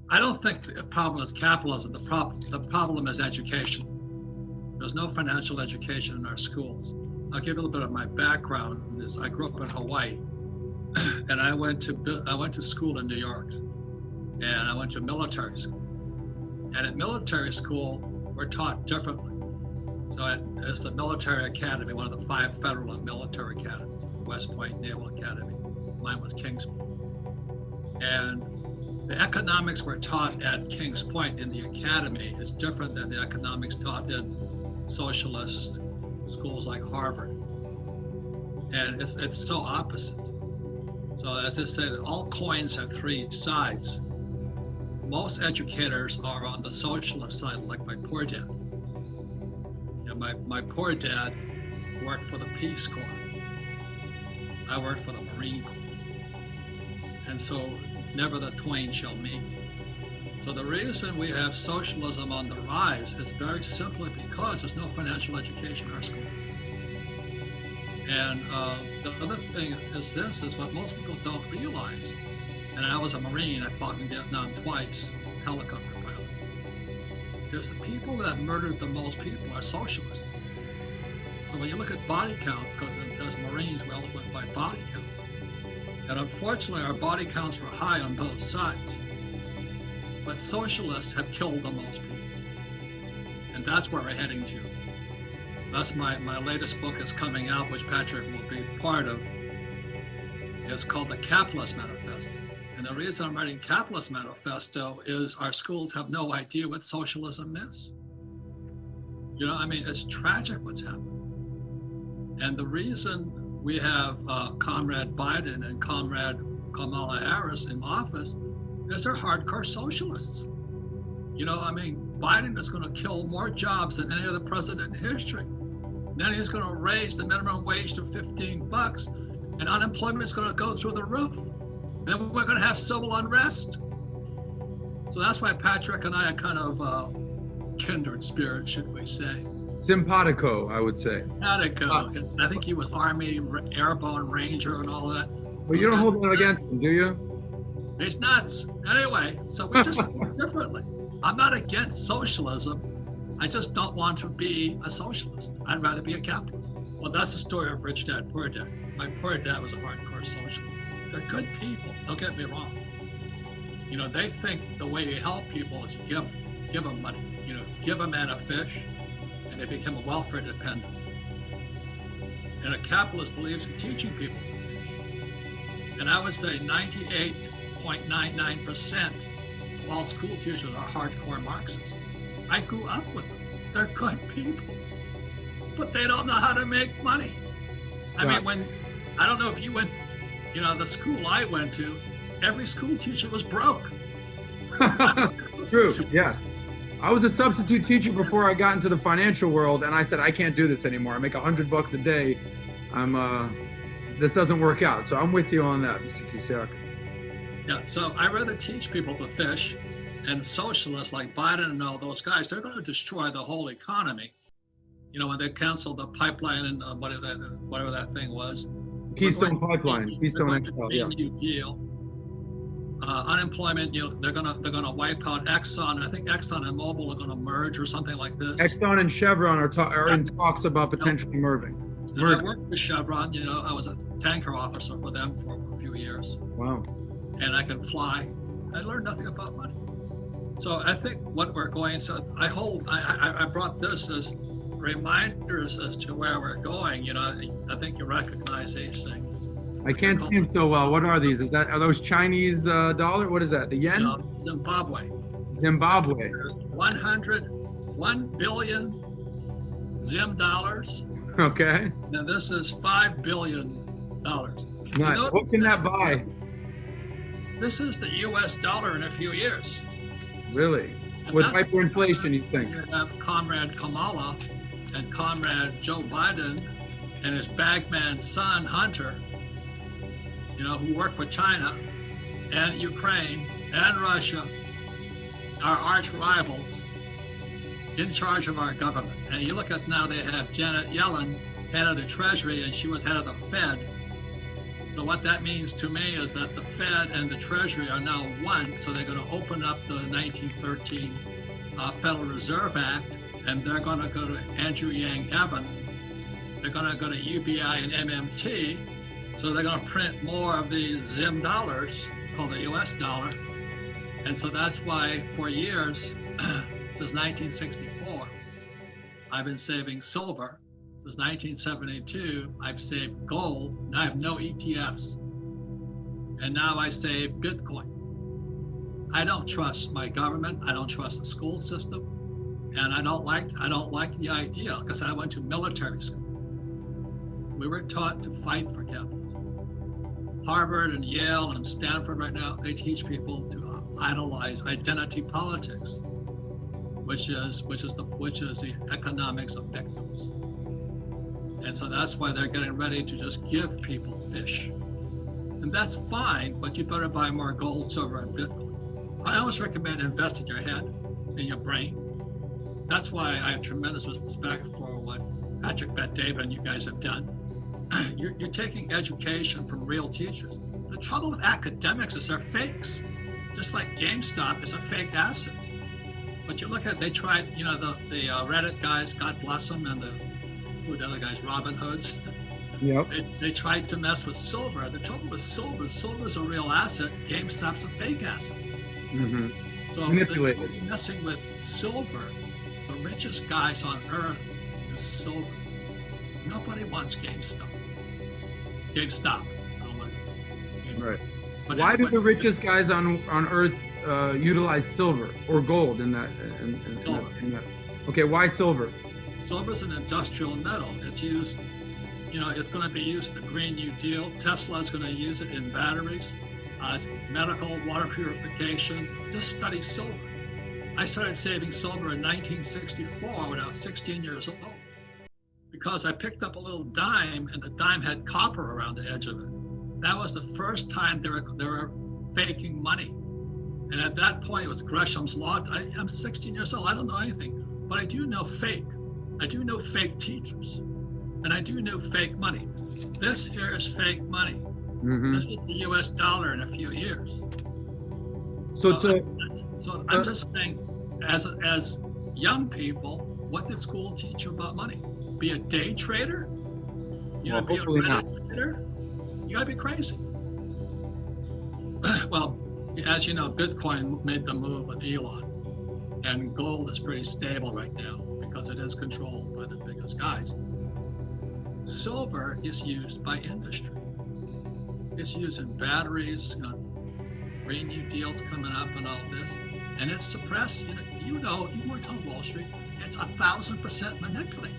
I don't think the problem is capitalism. The problem is education. There's no financial education in our schools. I'll give you a little bit of my background. I grew up in Hawaii, and I went to school in New York, and I went to military school. And at military school, we're taught differently. So it's the military academy, one of the 5 federal military academies, West Point Naval Academy. Mine was Kings Point. And the economics we're taught at Kings Point in the academy is different than the economics taught in socialist schools like Harvard. And it's so opposite. So as they say, that all coins have 3 sides. Most educators are on the socialist side, like my poor dad. My poor dad worked for the Peace Corps. I worked for the Marine Corps. And so never the twain shall meet. So the reason we have socialism on the rise is very simply because there's no financial education in our schools. And the other thing is what most people don't realize. And I was a Marine, I fought in Vietnam twice, helicopter pilot. Because the people that murdered the most people are socialists. So when you look at body counts, because as Marines, we always went by body count. And unfortunately, our body counts were high on both sides. But socialists have killed the most people. And that's where we're heading to. That's my latest book is coming out, which Patrick will be part of. It's called The Capitalist Manifesto. And the reason I'm writing Capitalist Manifesto is our schools have no idea what socialism is. You know, I mean, it's tragic what's happening. And the reason we have Comrade Biden and Comrade Kamala Harris in office is they're hardcore socialists. You know, I mean, Biden is going to kill more jobs than any other president in history. Then he's going to raise the minimum wage to $15, and unemployment is going to go through the roof. Then we're going to have civil unrest. So that's why Patrick and I are kind of kindred spirit, should we say. Simpatico, I would say. Simpatico. I think he was Army Airborne Ranger and all that. But you don't hold that against him, do you? He's nuts. Anyway, so we just think differently. I'm not against socialism. I just don't want to be a socialist. I'd rather be a capitalist. Well, that's the story of Rich Dad, Poor Dad. My poor dad was a hardcore socialist. They're good people, don't get me wrong. You know, they think the way you help people is you give them money. You know, give a man a fish, and they become a welfare dependent. And a capitalist believes in teaching people to fish. And I would say 98.99% of all school teachers are hardcore Marxists. I grew up with them. They're good people, but they don't know how to make money. I mean, I don't know if you went, you know, the school I went to, every school teacher was broke. True, yes. I was a substitute teacher before I got into the financial world, and I said, I can't do this anymore. I make $100 a day. This doesn't work out. So I'm with you on that, Mr. Kiyosaki. Yeah, so I rather teach people to fish, and socialists like Biden and all those guys, they're going to destroy the whole economy. You know, when they canceled the pipeline and whatever that thing was. Keystone Pipeline, Keystone XL, yeah. New Deal. Unemployment, you know, they're gonna wipe out Exxon. I think Exxon and Mobil are gonna merge or something like this. Exxon and Chevron are in talks about potentially merging. And I worked with Chevron. You know, I was a tanker officer for them for a few years. Wow. And I can fly. I learned nothing about money. So I think what we're going. So I brought this as reminders as to where we're going. You know, I think you recognize these things. I can't see them so well. What are these? Are those Chinese dollar? What is that? The yen? No, Zimbabwe. 1 billion Zim dollars. Okay. Now this is $5 billion. Nice. What can that buy? This is the US dollar in a few years. Really? And with hyperinflation, you think? You have Comrade Kamala and Comrade Joe Biden and his bagman son, Hunter, you know, who work for China and Ukraine and Russia, our arch rivals, in charge of our government. And you look at now, they have Janet Yellen, head of the Treasury, and she was head of the Fed. So what that means to me is that the Fed and the Treasury are now one. So they're going to open up the 1913 Federal Reserve Act, and they're going to go to Andrew Yang Heaven. They're going to go to UBI and MMT. So they're going to print more of these Zim dollars called the US dollar. And so that's why for years, since 1964, I've been saving silver. Since 1972, I've saved gold. Now I have no ETFs. And now I save Bitcoin. I don't trust my government. I don't trust the school system. And I don't like the idea, because I went to military school. We were taught to fight for capitalism. Harvard and Yale and Stanford right now, they teach people to idolize identity politics, which is the economics of victims. And so that's why they're getting ready to just give people fish. And that's fine, but you better buy more gold, silver, and Bitcoin. I always recommend invest in your head, in your brain. That's why I have tremendous respect for what Patrick Bet-David and you guys have done. You're taking education from real teachers. The trouble with academics is they're fakes. Just like GameStop is a fake asset. But you look at, they tried, the Reddit guys, God bless them, and the other guys, Robin Hoods. Yep. They tried to mess with silver. The trouble with silver's a real asset. GameStop's a fake asset. Mm-hmm. So manipulated. Messing with silver, the richest guys on earth use silver. Nobody wants GameStop. I don't like it. Right. But Why do the richest guys on earth utilize silver or gold in that? Silver. Okay, why silver? Silver is an industrial metal. It's used, it's going to be used in the Green New Deal. Tesla is going to use it in batteries. It's medical, water purification. Just study silver. I started saving silver in 1964 when I was 16 years old, because I picked up a little dime, and the dime had copper around the edge of it. That was the first time they were faking money. And at that point, it was Gresham's Law. I'm 16 years old. I don't know anything, but I do know fake. I do know fake teachers, and I do know fake money. This here is fake money. Mm-hmm. This is the US dollar in a few years. So I'm just saying, as young people, what did school teach you about money? Be a day trader? Be a Reddit trader? You gotta be crazy. Well, as you know, Bitcoin made the move with Elon, and gold is pretty stable right now because it is controlled by the biggest guys. Silver is used by industry. It's used in batteries, Green New Deal's coming up and all this, and it's suppressed. You worked on Wall Street. It's 1,000% manipulated.